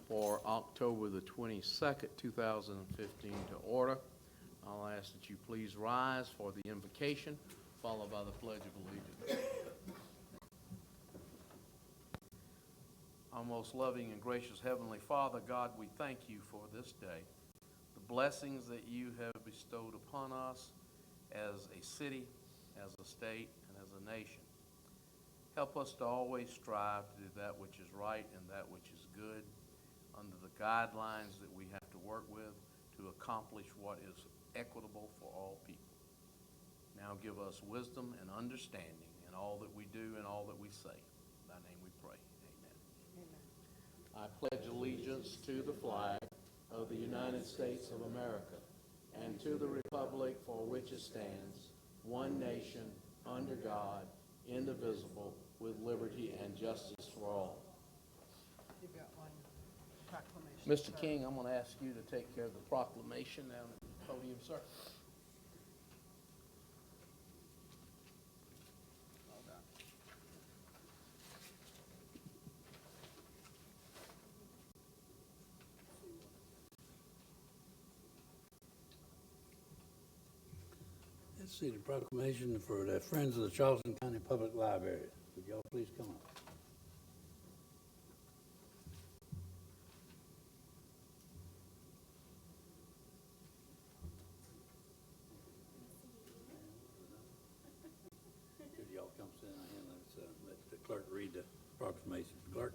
for October the 22nd, 2015 to order. I'll ask that you please rise for the invocation, followed by the Pledge of Allegiance. Our most loving and gracious Heavenly Father, God, we thank you for this day, the blessings that you have bestowed upon us as a city, as a state, and as a nation. Help us to always strive to do that which is right and that which is good under the guidelines that we have to work with to accomplish what is equitable for all people. Now give us wisdom and understanding in all that we do and all that we say. In thy name we pray. Amen. I pledge allegiance to the flag of the United States of America and to the republic for which it stands, one nation, under God, indivisible, with liberty and justice for all. You've got one proclamation. Mr. King, I'm going to ask you to take care of the proclamation down at the podium, sir. Well done. Let's see the proclamation for the Friends of the Charleston County Public Library. Would y'all please come up? Could y'all come sit down here and let the clerk read the proclamation. Clerk?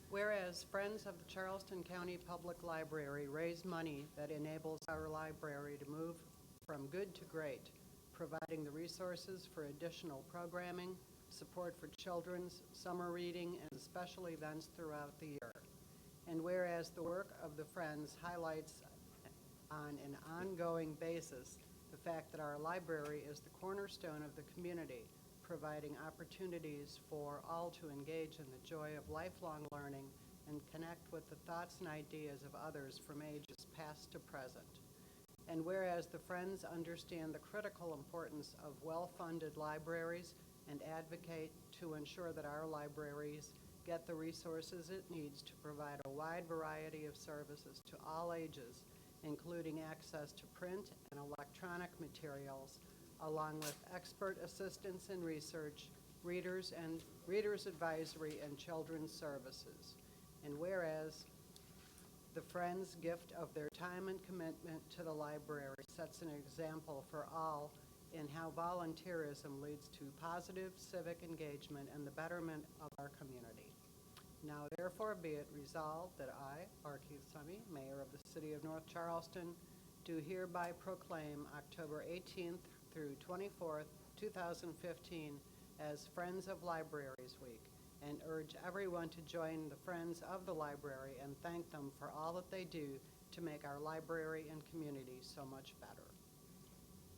Whereas Friends of the Charleston County Public Library raise money that enables our library to move from good to great, providing the resources for additional programming, support for children's summer reading, and special events throughout the year. And whereas the work of the Friends highlights on an ongoing basis the fact that our library is the cornerstone of the community, providing opportunities for all to engage in the joy of lifelong learning and connect with the thoughts and ideas of others from ages past to present. And whereas the Friends understand the critical importance of well-funded libraries and advocate to ensure that our libraries get the resources it needs to provide a wide variety of services to all ages, including access to print and electronic materials, along with expert assistance in research, readers advisory, and children's services. And whereas the Friends' gift of their time and commitment to the library sets an example for all in how volunteerism leads to positive civic engagement and the betterment of our community. Now therefore be it resolved that I, R. Keith Summy, Mayor of the City of North Charleston, do hereby proclaim October 18th through 24th, 2015 as Friends of Libraries Week, and urge everyone to join the Friends of the Library and thank them for all that they do to make our library and community so much better.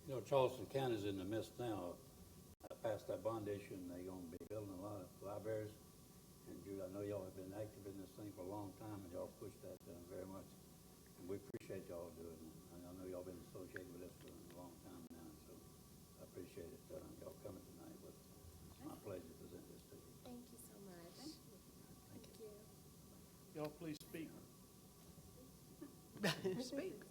You know, Charleston County's in the midst now. Past that bond issue, and they're going to be building a lot of libraries. And Jude, I know y'all have been active in this thing for a long time, and y'all pushed that very much. And we appreciate y'all doing it. And I know y'all been associated with us for a long time now, so I appreciate it. Y'all coming tonight, but it's my pleasure to present this to you. Thank you so much. Thank you. Y'all please speak. Speak.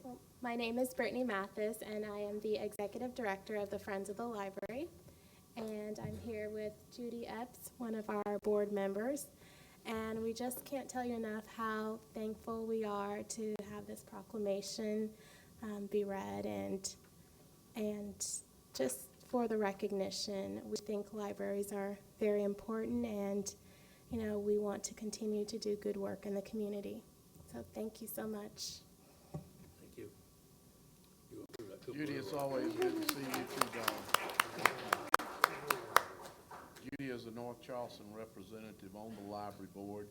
Well, my name is Brittany Mathis, and I am the Executive Director of the Friends of the Library. And I'm here with Judy Epps, one of our board members. And we just can't tell you enough how thankful we are to have this proclamation be read, and just for the recognition. We think libraries are very important, and you know, we want to continue to do good work in the community. So thank you so much. Thank you. Judy, it's always good to see you too, Dawn. Judy is a North Charleston representative on the library board.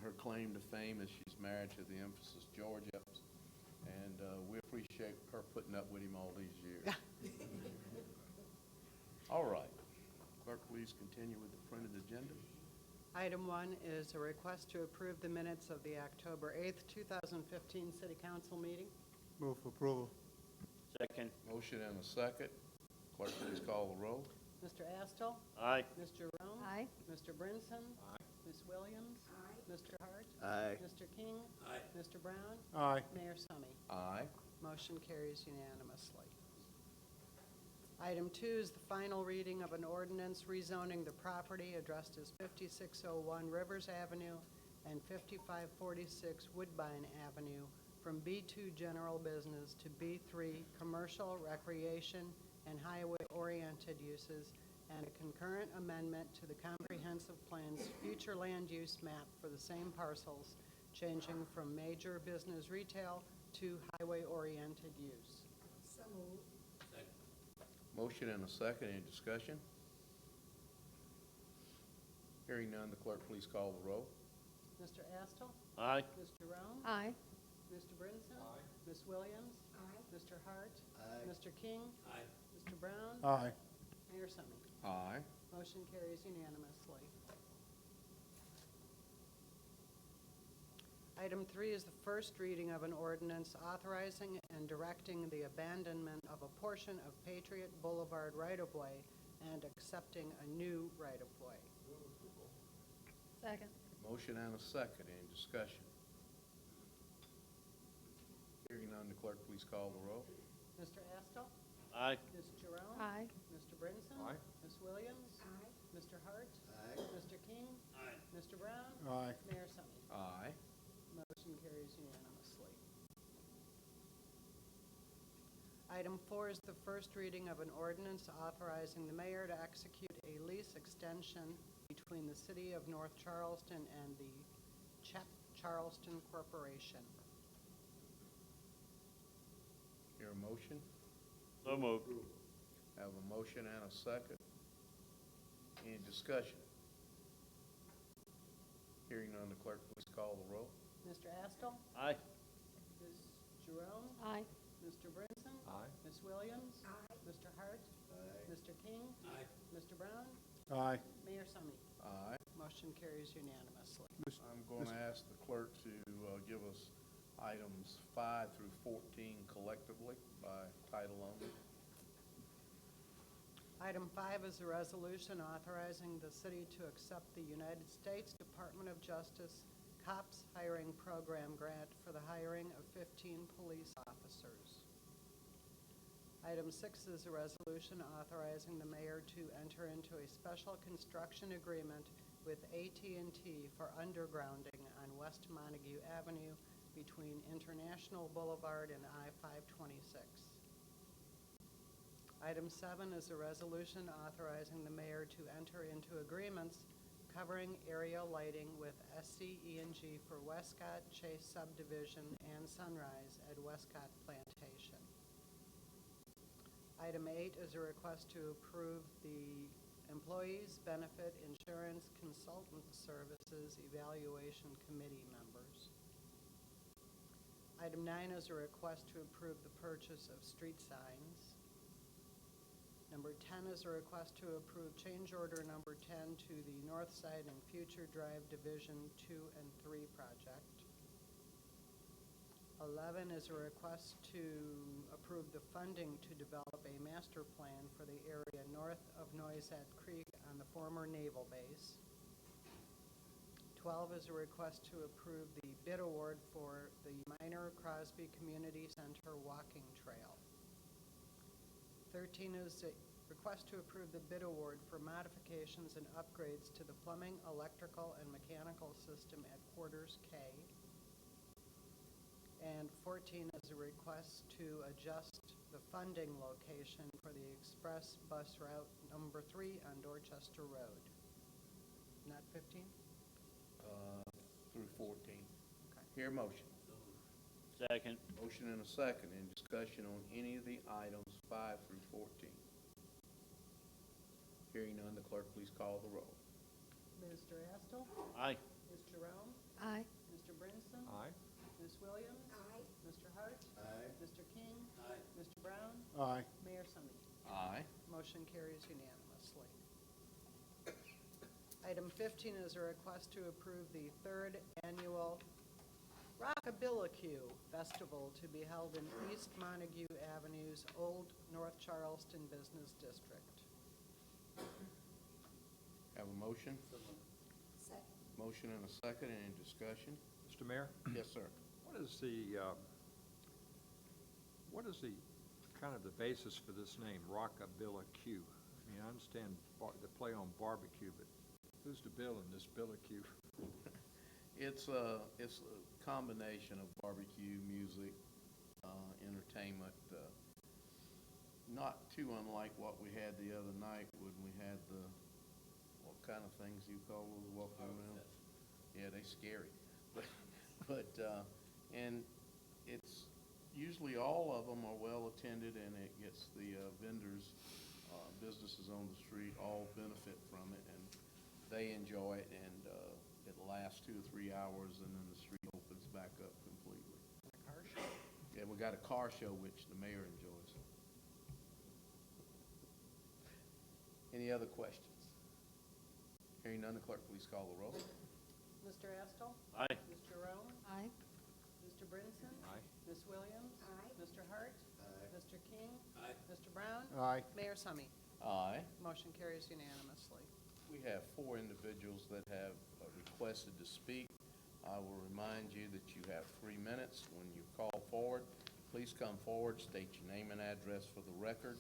Her claim to fame is she's married to the emphasis George Epps, and we appreciate her putting up with him all these years. All right. Clerk, please continue with the printed agenda. Item 1 is a request to approve the minutes of the October 8th, 2015 City Council meeting. Move for approval. Second. Motion and a second. Clerk, please call the roll. Mr. Astle? Aye. Ms. Jerome? Aye. Mr. Brinson? Aye. Ms. Williams? Mr. Hart? Aye. Mr. King? Aye. Mr. Brown? Aye. Mayor Summy? Aye. Motion carries unanimously. Item 2 is the final reading of an ordinance rezoning the property addressed as 5601 Rivers Avenue and 5546 Woodbine Avenue from B2 General Business to B3 Commercial, Recreation, and Highway-Oriented Uses, and a concurrent amendment to the Comprehensive Plan's future land use map for the same parcels, changing from major business retail to highway-oriented use. Motion and a second. Any discussion? Hearing none, the clerk please call the roll. Mr. Astle? Aye. Ms. Jerome? Aye. Mr. Brinson? Ms. Williams? Mr. Hart? Mr. King? Mr. Brown? Aye. Mayor Summy? Aye. Motion carries unanimously. Item 3 is the first reading of an ordinance authorizing and directing the abandonment of a portion of Patriot Boulevard right-of-way and accepting a new right-of-way. Second. Motion and a second. Any discussion? Hearing none, the clerk please call the roll. Mr. Astle? Aye. Ms. Jerome? Aye. Mr. Brinson? Aye. Ms. Williams? Mr. Hart? Mr. King? Mr. Brown? Aye. Mayor Summy? Aye. Motion carries unanimously. Item 4 is the first reading of an ordinance authorizing the mayor to execute a lease extension between the City of North Charleston and the CHEP Charleston Corporation. Hear a motion? So moved. Have a motion and a second. Any discussion? Hearing none, the clerk please call the roll. Mr. Astle? Aye. Ms. Jerome? Aye. Mr. Brinson? Aye. Ms. Williams? Mr. Hart? Mr. King? Mr. Brown? Aye. Mayor Summy? Aye. Motion carries unanimously. I'm going to ask the clerk to give us items 5 through 14 collectively by title only. Item 5 is a resolution authorizing the city to accept the United States Department of Justice COPS Hiring Program grant for the hiring of 15 police officers. Item 6 is a resolution authorizing the mayor to enter into a special construction agreement with AT&T for undergrounding on West Montague Avenue between International Boulevard and I-526. Item 7 is a resolution authorizing the mayor to enter into agreements covering area lighting with SCE&G for Westcott, Chase Subdivision, and Sunrise at Westcott Plantation. Item 8 is a request to approve the Employees Benefit Insurance Consultant Services Evaluation Committee members. Item 9 is a request to approve the purchase of street signs. Number 10 is a request to approve change order number 10 to the North Side and Future Drive Division 2 and 3 project. 11 is a request to approve the funding to develop a master plan for the area north of Noisette Creek on the former naval base. 12 is a request to approve the bid award for the Minor Crosby Community Center walking trail. 13 is a request to approve the bid award for modifications and upgrades to the plumbing, electrical, and mechanical system at Quarters K. And 14 is a request to adjust the funding location for the express bus route number 3 on Dorchester Road. Not 15? Through 14. Okay. Hear a motion. Second. Motion and a second. Any discussion on any of the items 5 through 14? Hearing none, the clerk please call the roll. Mr. Astle? Aye. Ms. Jerome? Aye. Mr. Brinson? Aye. Ms. Williams? Mr. Hart? Mr. King? Mr. Brown? Aye. Mayor Summy? Aye. Motion carries unanimously. Item 15 is a request to approve the 3rd annual Rockabilly Festival to be held in East Montague Avenue's Old North Charleston Business District. have a motion? Motion and a second, any discussion? Mr. Mayor, Yes, sir. what is the kind of the basis for this name, Rockabilla Q? I mean, I understand the play on barbecue, but who's the bill in this Billa-Q? It's a combination of barbecue, music, entertainment, not too unlike what we had the other night when we had the, what kind of things you call those walking around? Yeah, they scary. And it's usually all of them are well attended, and it gets the vendors, businesses on the street all benefit from it, and they enjoy it, and it lasts 2 or 3 hours, and then the street opens back up completely. A car show. Yeah, we got a car show, which the mayor enjoys. Any other questions? Hearing none, the clerk please call the roll. Mr. Estill? Aye. Mr. Rowe? Aye. Mr. Brinson? Aye. Ms. Williams? Aye. Mr. Hart? Mr. King? Mr. Brown? Aye. Mayor Summy. Aye. Motion carries unanimously. We have 4 individuals that have requested to speak. I will remind you that you have 3 minutes. When you call forward, please come forward, state your name and address for the record,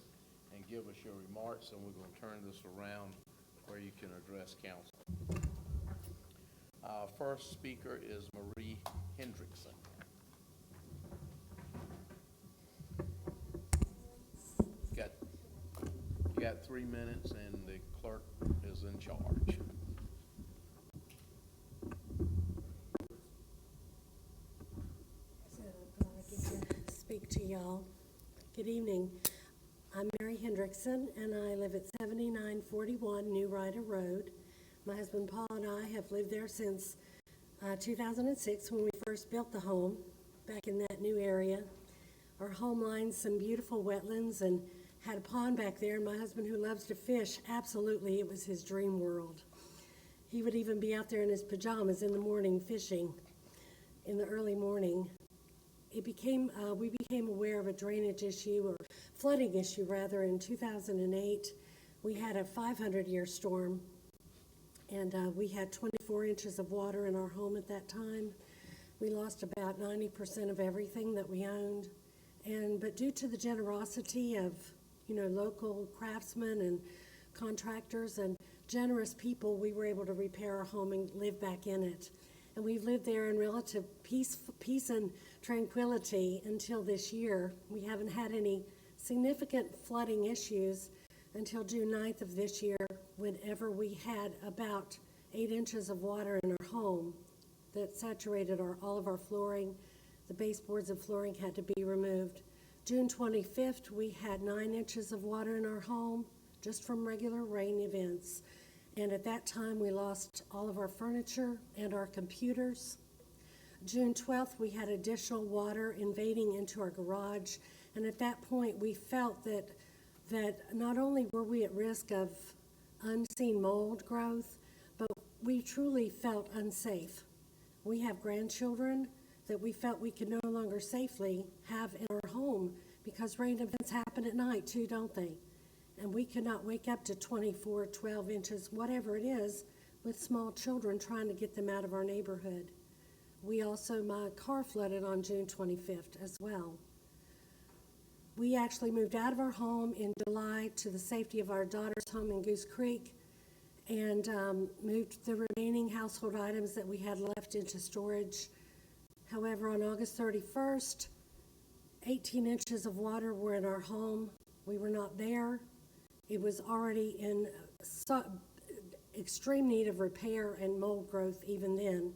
and give us your remarks, and we're going to turn this around where you can address council. First speaker is Marie Hendrickson. You got 3 minutes, and the clerk is in charge. So I get to speak to y'all. Good evening. I'm Mary Hendrickson, and I live at 7941 New Ryder Road. My husband Paul and I have lived there since 2006 when we first built the home back in that new area. Our home lines some beautiful wetlands and had a pond back there. And my husband, who loves to fish, absolutely, it was his dream world. He would even be out there in his pajamas in the morning fishing in the early morning. We became aware of a drainage issue, or flooding issue rather, in 2008. We had a 500-year storm, and we had 24 inches of water in our home at that time. We lost about 90% of everything that we owned, but due to the generosity of local craftsmen and contractors and generous people, we were able to repair our home and live back in it. And we've lived there in relative peace and tranquility until this year. We haven't had any significant flooding issues until June 9th of this year, whenever we had about 8 inches of water in our home that saturated all of our flooring. The baseboards of flooring had to be removed. June 25th, we had 9 inches of water in our home just from regular rain events. And at that time, we lost all of our furniture and our computers. June 12th, we had additional water invading into our garage. And at that point, we felt that not only were we at risk of unseen mold growth, but we truly felt unsafe. We have grandchildren that we felt we could no longer safely have in our home, because rain events happen at night too, don't they? And we could not wake up to 24, 12 inches, whatever it is, with small children trying to get them out of our neighborhood. My car flooded on June 25th as well. We actually moved out of our home in July to the safety of our daughter's home in Goose Creek, and moved the remaining household items that we had left into storage. However, on August 31st, 18 inches of water were in our home. We were not there. It was already in extreme need of repair and mold growth even then.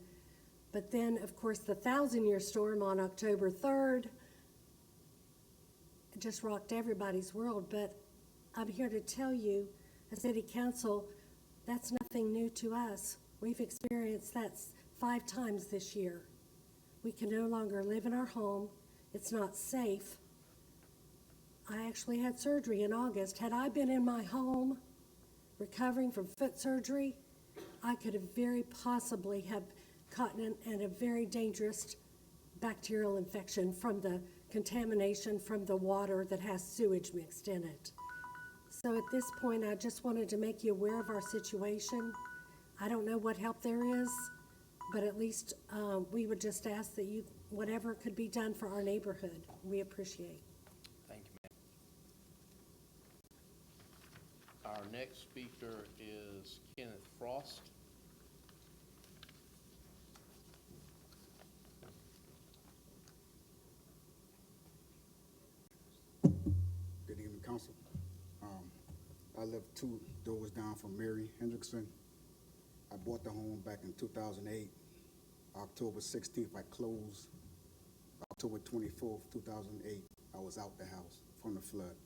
But then, of course, the 1,000-year storm on October 3rd just rocked everybody's world. But I'm here to tell you, as City Council, that's nothing new to us. We've experienced that 5 times this year. We can no longer live in our home. It's not safe. I actually had surgery in August. Had I been in my home recovering from foot surgery, I could have very possibly have caught a very dangerous bacterial infection from the contamination from the water that has sewage mixed in it. So at this point, I just wanted to make you aware of our situation. I don't know what help there is, but at least we would just ask that you, whatever could be done for our neighborhood, we appreciate. Thank you, ma'am. Our next speaker is Kenneth Frost. Good evening, council. I live 2 doors down from Mary Hendrickson. I bought the home back in 2008. October 16th, I closed. October 24th, 2008, I was out the house from the flood.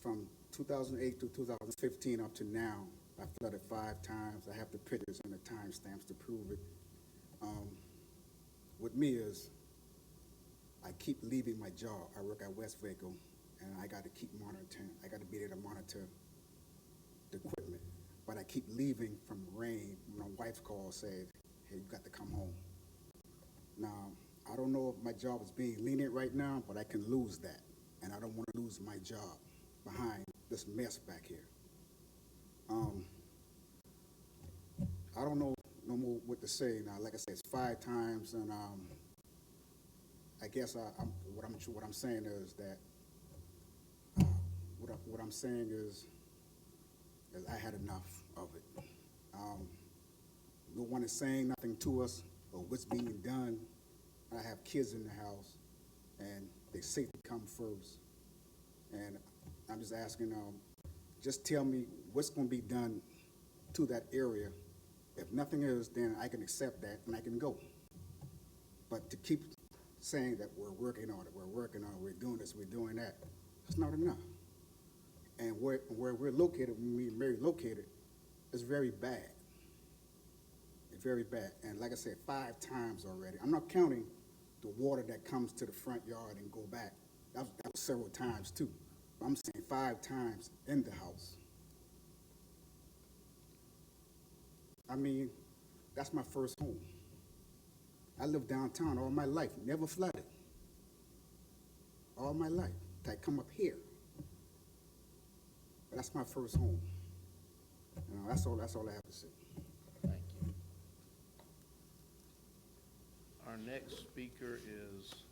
From 2008 to 2015 up to now, I flooded 5 times. I have the pictures and the timestamps to prove it. With me is, I keep leaving my job. I work at West Vaco, and I got to keep monitoring. I got to be there to monitor the equipment. But I keep leaving from rain. My wife's call said, hey, you got to come home. Now, I don't know if my job is being lenient right now, but I can lose that. And I don't want to lose my job behind this mess back here. I don't know no more what to say now. Like I said, it's 5 times, and I guess what I'm saying is that what I'm saying is I had enough of it. No one is saying nothing to us or what's being done. I have kids in the house, and their safety come first. And I'm just asking, just tell me what's going to be done to that area. If nothing is, then I can accept that and I can go. But to keep saying that we're working on it, we're doing this, we're doing that, that's not enough. And where we're located, me and Mary located, is very bad. It's very bad. And like I said, 5 times already. I'm not counting the water that comes to the front yard and go back. That was several times too. I'm saying 5 times in the house. I mean, that's my first home. I lived downtown all my life, never flooded. All my life. I come up here. But that's my first home. That's all I have to say. Thank you. Our next speaker is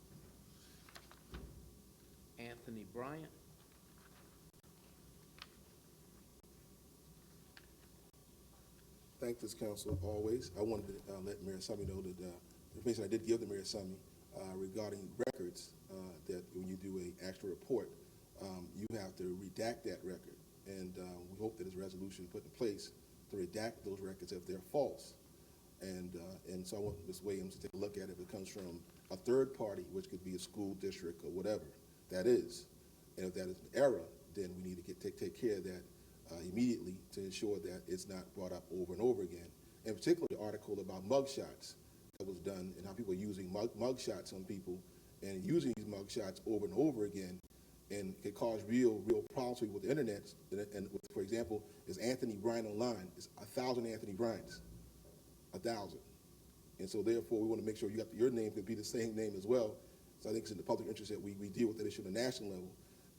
Anthony Bryant. Thank this council always. I wanted to let Mayor Summey know that the information I did give to Mayor Summey regarding records, that when you do an actual report, you have to redact that record. And we hope that there's a resolution put in place to redact those records if they're false. And so I want Ms. Williams to take a look at it if it comes from a third party, which could be a school district or whatever that is. And if that is an error, then we need to take care of that immediately to ensure that it's not brought up over and over again. And particularly the article about mugshots that was done and how people are using mugshots on people and using these mugshots over and over again, and it cause real problems with the internet. And for example, is Anthony Bryant online? It's 1,000 Anthony Bryants, 1,000. And so therefore, we want to make sure your name could be the same name as well. So I think it's in the public interest that we deal with that issue at the national level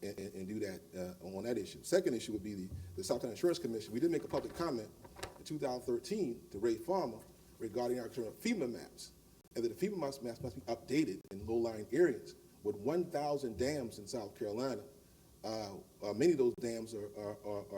and do that on that issue. Second issue would be the South Carolina Insurance Commission. We did make a public comment in 2013 to Ray Farmer regarding our current FEMA maps, and that the FEMA maps must be updated in low-lying areas. With 1,000 dams in South Carolina, many of those dams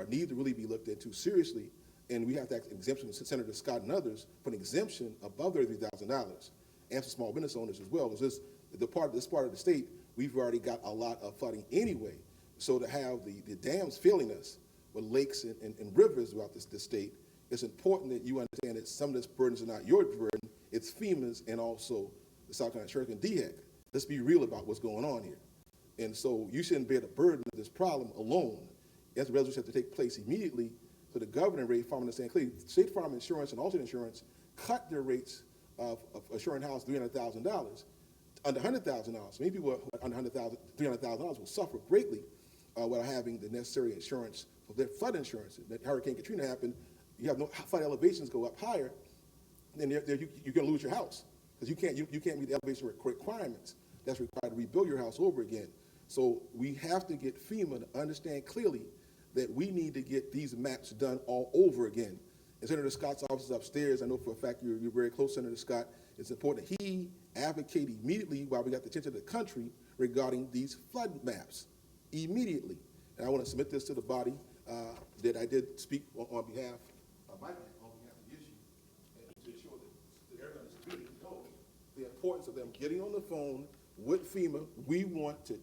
need to really be looked into seriously, and we have to ask exemption to Senator Scott and others for an exemption above $33,000, and for small business owners as well. Because this part of the state, we've already got a lot of flooding anyway. So to have the dams failing us with lakes and rivers throughout this state, it's important that you understand that some of this burdens are not your burden, it's FEMA's and also the South Carolina Insurance and DHEC. Let's be real about what's going on here. And so you shouldn't bear the burden of this problem alone. As a resolution has to take place immediately, so the governor, Ray Farmer, understand clearly, State Farm Insurance and alternate insurance cut their rates of assuring house $300,000 under $100,000. Many people under $300,000 will suffer greatly without having the necessary insurance for their flood insurance. That Hurricane Katrina happened, you have no flood elevations go up higher, then you're going to lose your house because you can't meet the elevation requirements that's required to rebuild your house over again. So we have to get FEMA to understand clearly that we need to get these maps done all over again. And Senator Scott's office is upstairs. I know for a fact you're very close, Senator Scott. It's important that he advocate immediately while we got the attention of the country regarding these flood maps, immediately. And I want to submit this to the body that I did speak on behalf of my on behalf of the issue, and to ensure that everyone is really knows the importance of them getting on the phone with FEMA. We want to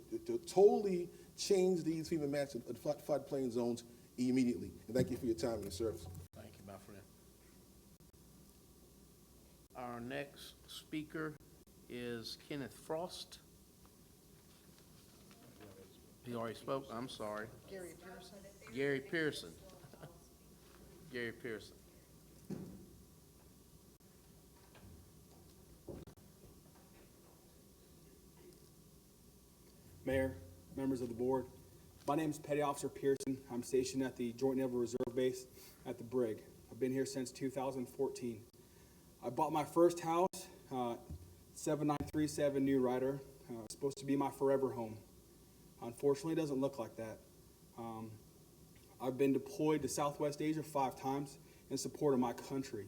totally change these FEMA maps and floodplain zones immediately. And thank you for your time and your service. Thank you, my friend. Our next speaker is Kenneth Frost. He already spoke, I'm sorry. Gary Pearson. Gary Pearson. Gary Pearson. Mayor, members of the board, my name is Petty Officer Pearson. I'm stationed at the Joint Naval Reserve Base at the Brig. I've been here since 2014. I bought my first house, 7937 New Rider. It's supposed to be my forever home. Unfortunately, it doesn't look like that. I've been deployed to Southwest Asia 5 times in support of my country.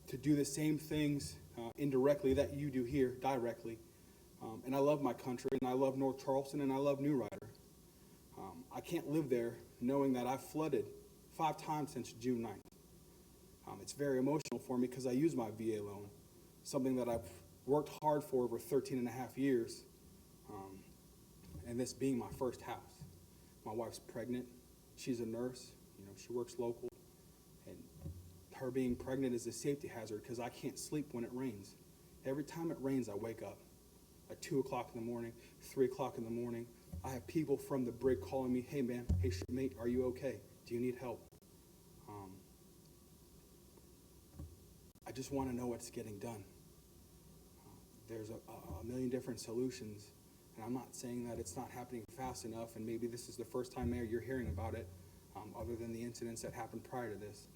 To do the same things indirectly that you do here, directly. And I love my country, and I love North Charleston, and I love New Rider. I can't live there knowing that I've flooded 5 times since June 9th. It's very emotional for me because I use my VA loan, something that I've worked hard for over 13 and a half years, and this being my first house. My wife's pregnant. She's a nurse. You know, she works local, and her being pregnant is a safety hazard because I can't sleep when it rains. Every time it rains, I wake up. At 2 o'clock in the morning, 3 o'clock in the morning, I have people from the Brig calling me, hey man, hey mate, are you okay? Do you need help? I just want to know what's getting done. There's a million different solutions, and I'm not saying that it's not happening fast enough, and maybe this is the first time, Mayor, you're hearing about it, other than the incidents that happened prior to this.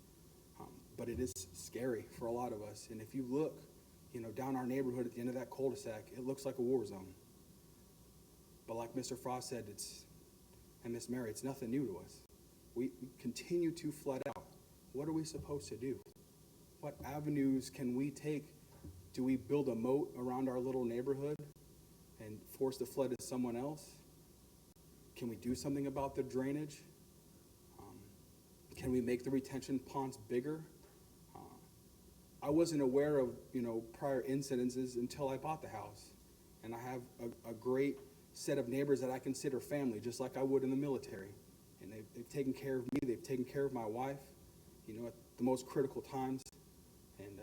But it is scary for a lot of us, and if you look, you know, down our neighborhood at the end of that cul-de-sac, it looks like a war zone. But like Mr. Frost said, and Miss Mary, it's nothing new to us. We continue to flood out. What are we supposed to do? What avenues can we take? Do we build a moat around our little neighborhood and force the flood to someone else? Can we do something about the drainage? Can we make the retention ponds bigger? I wasn't aware of, you know, prior incidences until I bought the house. And I have a great set of neighbors that I consider family, just like I would in the military. And they've taken care of me, they've taken care of my wife, you know, at the most critical times. And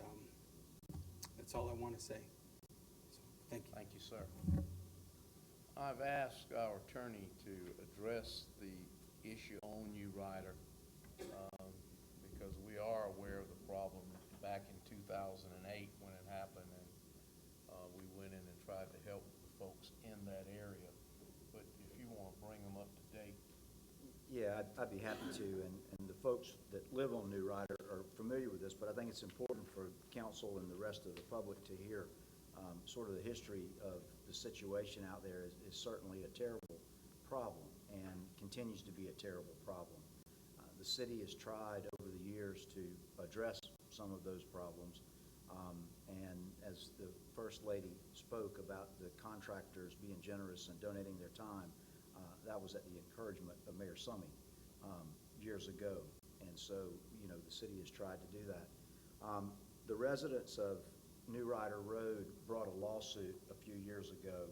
that's all I want to say. So, thank you. Thank you, sir. I've asked our attorney to address the issue on New Rider because we are aware of the problem back in 2008 when it happened, and we went in and tried to help the folks in that area. But if you want to bring them up to date. Yeah, I'd be happy to, and the folks that live on New Rider are familiar with this, but I think it's important for council and the rest of the public to hear sort of the history of the situation out there is certainly a terrible problem and continues to be a terrible problem. The city has tried over the years to address some of those problems, and as the First Lady spoke about the contractors being generous and donating their time, that was at the encouragement of Mayor Summey years ago, and so, you know, the city has tried to do that. The residents of New Rider Road brought a lawsuit a few years ago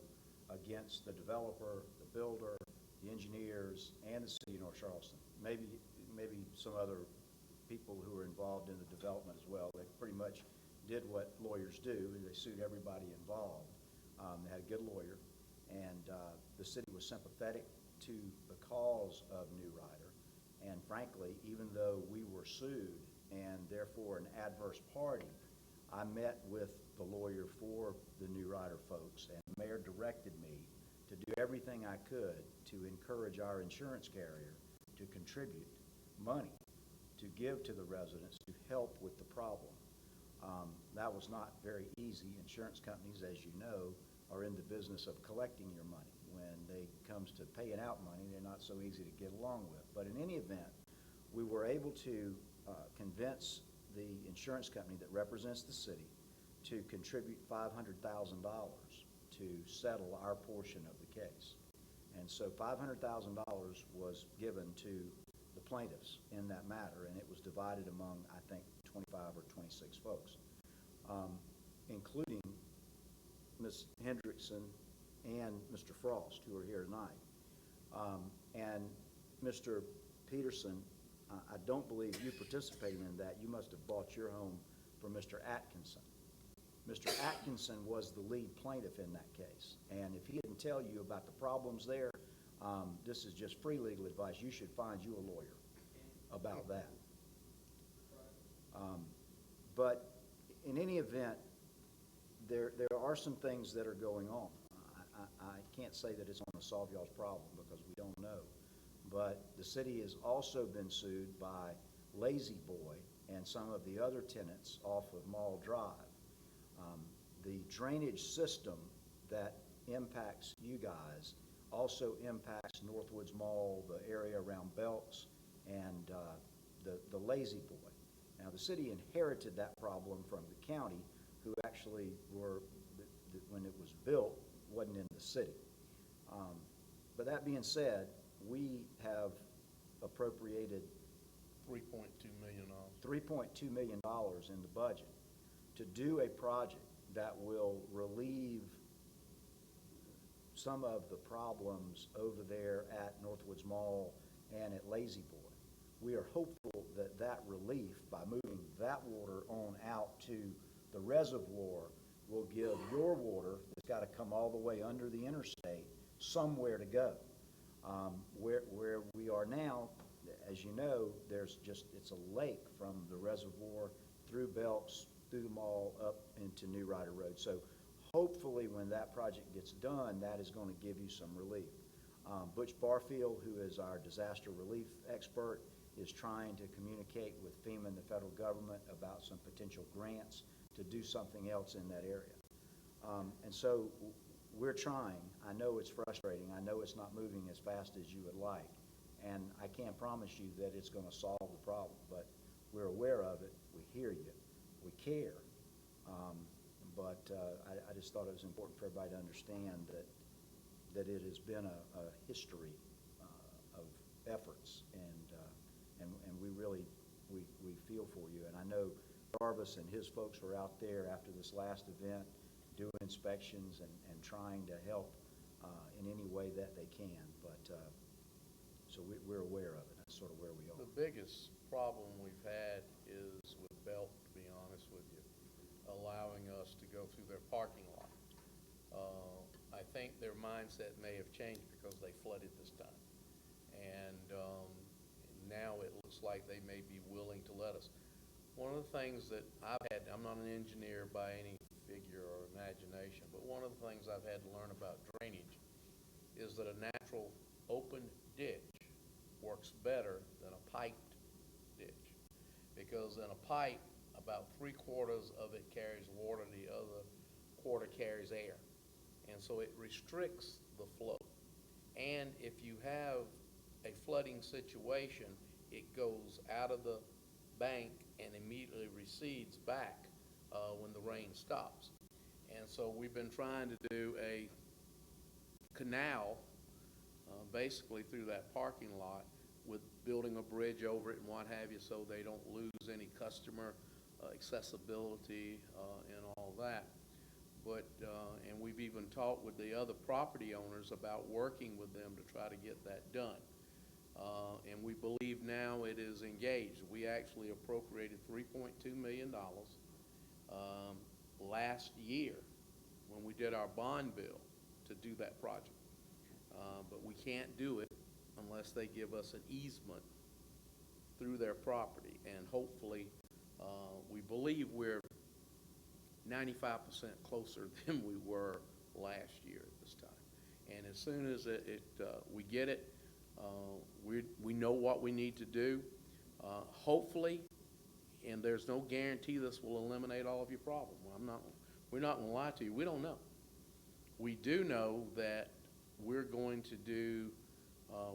against the developer, the builder, the engineers, and the city of North Charleston. Maybe some other people who were involved in the development as well. They pretty much did what lawyers do. They sued everybody involved. They had a good lawyer, and the city was sympathetic to the cause of New Rider. And frankly, even though we were sued and therefore an adverse party, I met with the lawyer for the New Rider folks, and the mayor directed me to do everything I could to encourage our insurance carrier to contribute money to give to the residents to help with the problem. That was not very easy. Insurance companies, as you know, are in the business of collecting your money. when they comes to paying out money, they're not so easy to get along with. But in any event, we were able to convince the insurance company that represents the city to contribute $500,000 to settle our portion of the case. And so $500,000 was given to the plaintiffs in that matter, and it was divided among, I think, 25 or 26 folks, including Ms. Hendrickson and Mr. Frost, who are here tonight. And Mr. Pearson, I don't believe you participated in that. You must have bought your home from Mr. Atkinson. Mr. Atkinson was the lead plaintiff in that case. And if he didn't tell you about the problems there, this is just free legal advice. You should find you a lawyer about that. But in any event, there are some things that are going on. I can't say that it's going to solve y'all's problem because we don't know. But the city has also been sued by Lazy Boy and some of the other tenants off of Mall Drive. The drainage system that impacts you guys also impacts Northwoods Mall, the area around Belks, and the Lazy Boy. Now, the city inherited that problem from the county, who actually were, when it was built, wasn't in the city. But that being said, we have appropriated $3.2 million. $3.2 million in the budget to do a project that will relieve some of the problems over there at Northwoods Mall and at Lazy Boy. We are hopeful that that relief, by moving that water on out to the reservoir, will give your water, that's got to come all the way under the interstate, somewhere to go. Where we are now, as you know, it's a lake from the reservoir through Belks, through the mall, up into New Rider Road. So hopefully when that project gets done, that is going to give you some relief. Butch Barfield, who is our disaster relief expert, is trying to communicate with FEMA and the federal government about some potential grants to do something else in that area. And so we're trying. I know it's frustrating. I know it's not moving as fast as you would like. And I can't promise you that it's going to solve the problem, but we're aware of it. We hear you. We care. I just thought it was important for everybody to understand that it has been a history of efforts, and we really feel for you. And I know Jarvis and his folks were out there after this last event doing inspections and trying to help in any way that they can. So we're aware of it. That's sort of where we are. The biggest problem we've had is with Belk, to be honest with you, allowing us to go through their parking lot. I think their mindset may have changed because they flooded this time. And now it looks like they may be willing to let us. One of the things that I'm not an engineer by any figure or imagination, but one of the things I've had to learn about drainage is that a natural open ditch works better than a piped ditch, because in a pipe, about 3/4 of it carries water, the other quarter carries air, and so it restricts the flow. And if you have a flooding situation, it goes out of the bank and immediately recedes back when the rain stops. And so we've been trying to do a canal basically through that parking lot, with building a bridge over it and what have you, so they don't lose any customer accessibility and all that. But and we've even talked with the other property owners about working with them to try to get that done. And we believe now it is engaged. We actually appropriated $3.2 million last year when we did our bond bill to do that project. But we can't do it unless they give us an easement through their property. And hopefully, we believe we're 95% closer than we were last year at this time. And as soon as we get it, we know what we need to do. Hopefully, and there's no guarantee this will eliminate all of your problems. We're not going to lie to you. We don't know. We do know that we're going to do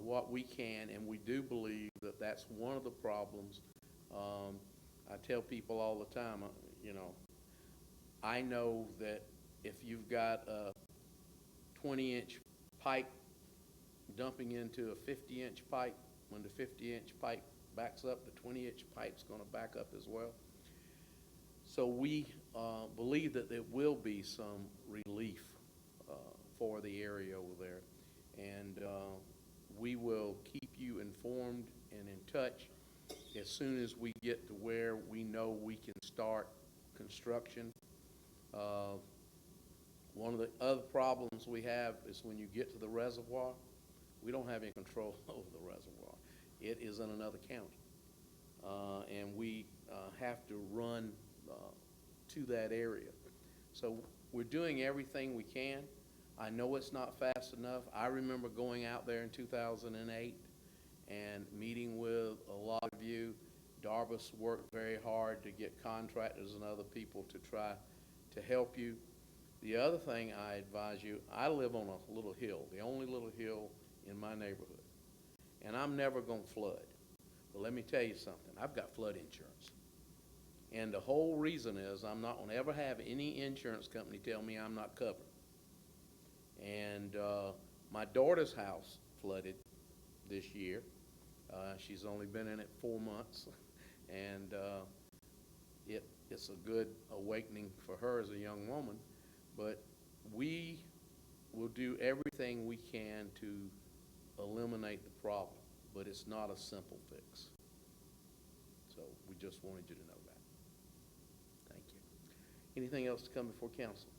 what we can, and we do believe that that's one of the problems. I tell people all the time, you know, I know that if you've got a 20-inch pipe dumping into a 50-inch pipe, when the 50-inch pipe backs up, the 20-inch pipe's going to back up as well. So we believe that there will be some relief for the area over there. And we will keep you informed and in touch as soon as we get to where we know we can start construction. One of the other problems we have is when you get to the reservoir, we don't have any control over the reservoir. It is in another county. And we have to run to that area. So we're doing everything we can. I know it's not fast enough. I remember going out there in 2008 and meeting with a lot of you. Darbus worked very hard to get contractors and other people to try to help you. The other thing I advise you, I live on a little hill, the only little hill in my neighborhood, and I'm never going to flood. But let me tell you something, I've got flood insurance. And the whole reason is I'm not going to ever have any insurance company tell me I'm not covered. And my daughter's house flooded this year. She's only been in it 4 months, and it's a good awakening for her as a young woman. But we will do everything we can to eliminate the problem, but it's not a simple fix. So we just wanted you to know that. Thank you. Anything else to come before council?